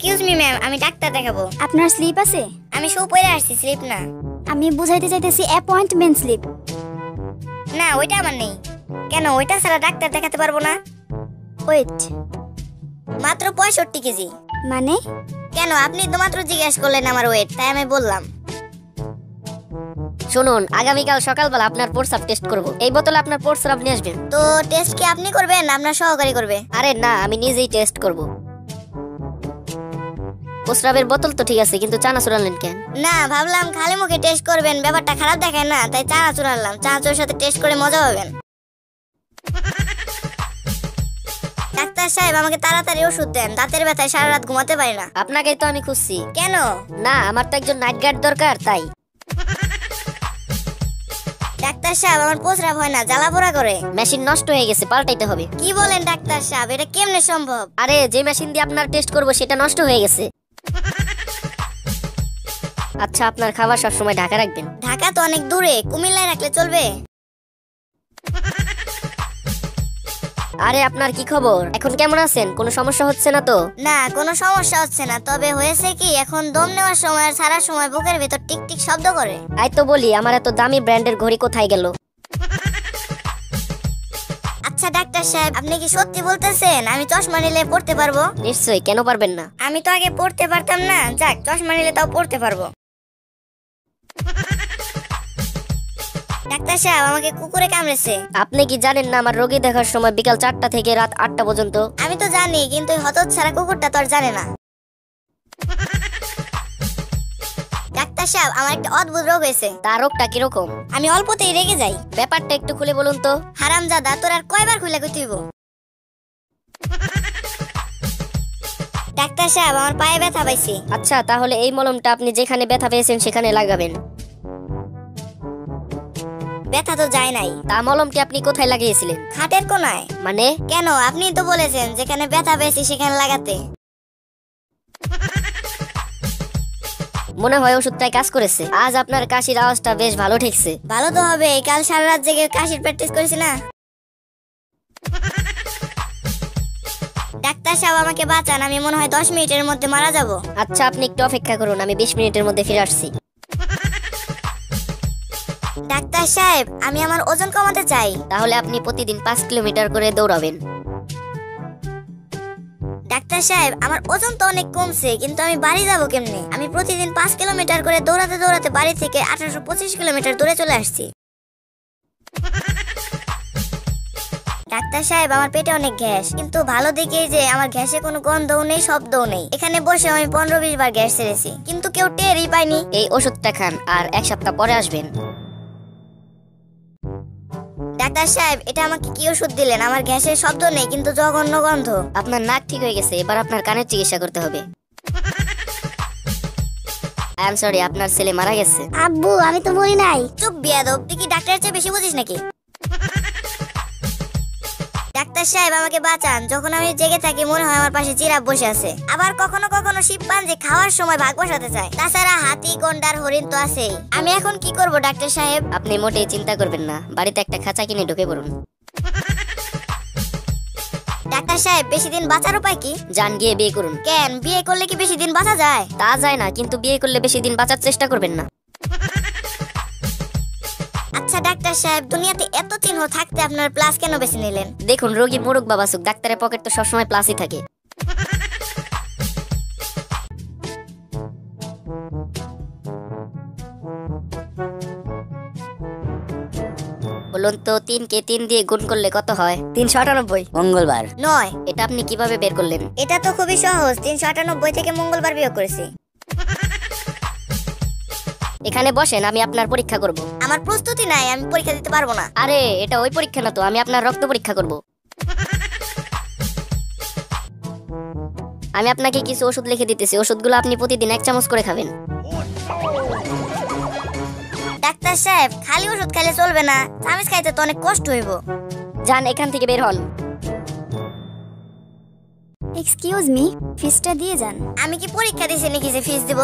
Excuse me ma'am, আমি doctor দেখাবো। আপনার স্লিপ আছে? আমি শো পরে আসছি, স্লিপ না। আমি বুঝাইতে চাইতেছি অ্যাপয়েন্টমেন্ট স্লিপ। না, ওইটা আমার নেই। কেন, ওইটা ছাড়া ডাক্তার দেখাতে পারবো না? ওয়েট, মাত্র 65 কেজি। মানে? কেন, আপনি তো মাত্র জিজ্ঞেস করলেন আমার ওয়েট, তাই আমি বললাম। শুনুন, আগামীকাল সকালবেলা আপনার প্রস্রাব টেস্ট করব। এই বোতলে আপনার প্রস্রাব নিয়ে আসবেন। তো টেস্ট কি আপনি করবেন না আপনার সহকারী করবে? আরে না, আমি নিজেই টেস্ট করব। প্রস্রাবের বোতল তো ঠিক আছে, কিন্তু চানাচুর আনলেন কেন? না, ভাবলাম খালি মুখে টেস্ট করবেন, ব্যাপারটা খারাপ দেখায় না, তাই চানাচুর আনলাম। চানাচুরের সাথে টেস্ট করে মজা পাবেন। ডাক্তার সাহেব, আমাকে তাড়াতাড়ি ওষুধ দেন, দাঁতের ব্যথায় সারা রাত ঘুমাতে পারি না। আপনাকেই তো আমি খুঁজছি। কেন? না, আমার তো একজন নাইট গার্ড দরকার, তাই। ডাক্তার সাহেব, আমার প্রস্রাব হয় না, জ্বালা পোড়া করে। মেশিন নষ্ট হয়ে গেছে, পাল্টাইতে হবে। কি বলেন ডাক্তার সাহেব, এটা কেমনে সম্ভব? আরে, যে মেশিন দিয়ে আপনার টেস্ট করব সেটা নষ্ট হয়ে গেছে। আচ্ছা, আপনার খাবার সব সময় ঢাকা রাখবেন। ঢাকা তো অনেক দূরে, কুমিল্লায় রাখলে চলবে? আরে, আপনার কি খবর? এখন কেমন আছেন? কোনো সমস্যা হচ্ছে না তো? না, কোনো সমস্যা হচ্ছে না, তবে হয়েছে কি, এখন দম নেওয়ার সময় আর ছাড়ার সময় বুকের ভিতর টিক টিক শব্দ করে। তাই তো বলি, আমার এত দামি ব্র্যান্ডের ঘড়ি কোথায় গেল? আচ্ছা ডাক্তার সাহেব, আপনি কি সত্যি বলতেছেন আমি চশমা নিলে পড়তে পারবো? নিশ্চয়ই, কেন পারবেন না? আমি তো আগে পড়তে পারতাম না, যাক, চশমা নিলে তাও পড়তে পারবো। ডাক্তার সাহেব, আমাকে কুকুরে কামড়েছে। আপনি কি জানেন না আমার রোগী দেখার সময় বিকাল 4টা থেকে রাত 8টা পর্যন্ত? আমি তো জানি, কিন্তু ওই হতচ্ছাড়া কুকুরটা তো আর জানে না। ডাক্তার সাহেব, আমার একটা অদ্ভুত রোগ হয়েছে। তার রোগটা কিরকম? আমি অল্পতেই রেগে যাই। ব্যাপারটা একটু খুলে বলুন তো। হারামজাদা, তোর আর কয়বার খুলে কইতেইব? ডাক্তার সাহেব, আমার পায়ে ব্যথা পাইছি। আচ্ছা, তাহলে এই মলমটা আপনি যেখানে ব্যথা পেয়েছেন সেখানে লাগাবেন। ব্যথা তো যায় নাই। তা মলমটি আপনি কোথায় লাগিয়েছিলেন? খাটের কোনায়। মানে? কেন, আপনি তো বলেছেন যেখানে ব্যথা পেয়েছি সেখানে লাগাতে। মনে হয় ওষুধটাই কাজ করেছে। আজ আপনার কাশির আওয়াজটা বেশ ভালো ঠেকছে। ভালো তো হবে, কাল সারা রাত জেগে কাশির প্র্যাকটিস করেছি না। ডাক্তার সাহেব, আমাকে বাঁচান, আমি মনে হয় 10 মিনিটের মধ্যে মারা যাব। আচ্ছা, আপনি একটু অপেক্ষা করুন, আমি 20 মিনিটের মধ্যে ফিরে আসছি। ডাক্তার সাহেব, আমি আমার ওজন কমাতে চাই। তাহলে আপনি প্রতিদিন 5 কিলোমিটার করে দৌড়াবেন। ডাক্তার সাহেব, আমার ওজন তো অনেক কমছে, কিন্তু আমি বাড়ি যাব কেমনে? আমি প্রতিদিন 5 কিলোমিটার করে দৌড়াতে দৌড়াতে বাড়ি থেকে 1825 কিলোমিটার দূরে চলে আসছি। ডাক্তার সাহেব, আমার পেটে অনেক গ্যাস, কিন্তু ভালো দিকে যে আমার গ্যাসে কোনো গন্ধও নেই, শব্দও নেই। এখানে বসে আমি 15-20 বার গ্যাস ছেড়েছি, কিন্তু কেউ টেরই পায়নি। এই ওষুধটা খান, আর 1 সপ্তাহ পরে আসবেন। ডাক্তার সাহেব, এটা আমাকে কি ওষুধ দিলেন? আমার গ্যাসের শব্দ নেই, কিন্তু জঘন্য গন্ধ। আপনার নাক ঠিক হয়ে গেছে, এবার আপনার কানের চিকিৎসা করতে হবে। আই এম সরি, আপনার ছেলে মারা গেছে। আব্বু, আমি তো মরি নাই। চুপ বিয়াদব, তুই কি ডাক্তারের চেয়ে বেশি বুঝিস নাকি? ডাক্তার সাহেব, আমাকে বাঁচান, যখন আমি জেগে থাকি মনে হয় আমার পাশে জিরাফ বসে আছে। আবার কখনো কখনো শিম্পাঞ্জি খাওয়ার সময় ভাগ বসাতে চায়। তাছাড়া হাতি, গন্ডার, হরিণ তো আছেই। আমি এখন কি করব ডাক্তার সাহেব? আপনি মোটেই চিন্তা করবেন না, বাড়িতে একটা খাঁচা কিনে ঢুকে পড়ুন। ডাক্তার সাহেব, বেশি দিন বাঁচার উপায় কি? যান, গিয়ে বিয়ে করুন। কেন, বিয়ে করলে কি বেশি দিন বাঁচা যায়? তা যায় না, কিন্তু বিয়ে করলে বেশি দিন বাঁচার চেষ্টা করবেন না। আচ্ছা ডাক্তার সাহেব, দুনিয়াতে এত চিহ্ন থাকতে আপনার প্লাস কেন বেছে নিলেন? দেখুন, রোগী মোরগ বাবাসুক, ডাক্তারের পকেট তো সবসময় প্লাসই থাকে। বলুন তো, 3 কে 3 দিয়ে গুণ করলে কত হয়? 398। মঙ্গলবার। নয়। এটা আপনি কিভাবে বের করলেন? এটা তো খুবই সহজ, 398 থেকে মঙ্গলবার বিয়োগ করেছি। এখানে বসেন, আমি আপনার পরীক্ষা করব। আমার প্রস্তুতি নাই, আমি পরীক্ষা দিতে পারবো না। আরে, এটা ওই পরীক্ষা না তো, আমি আপনার রক্ত পরীক্ষা করব। আমি আপনাকে কিছু ওষুধ লিখে দিতেছি, ওষুধগুলো আপনি প্রতিদিন 1 চামচ করে খাবেন। ডাক্তার সাহেব, খালি ওষুধ খাইলে চলবে না, চামচ খাইতে তো অনেক কষ্ট হইব। যান, এখান থেকে বের হন। এক্সকিউজ মি, ফিসটা দিয়ে যান। আমি কি পরীক্ষা দিছি নাকি যে ফিস দিব?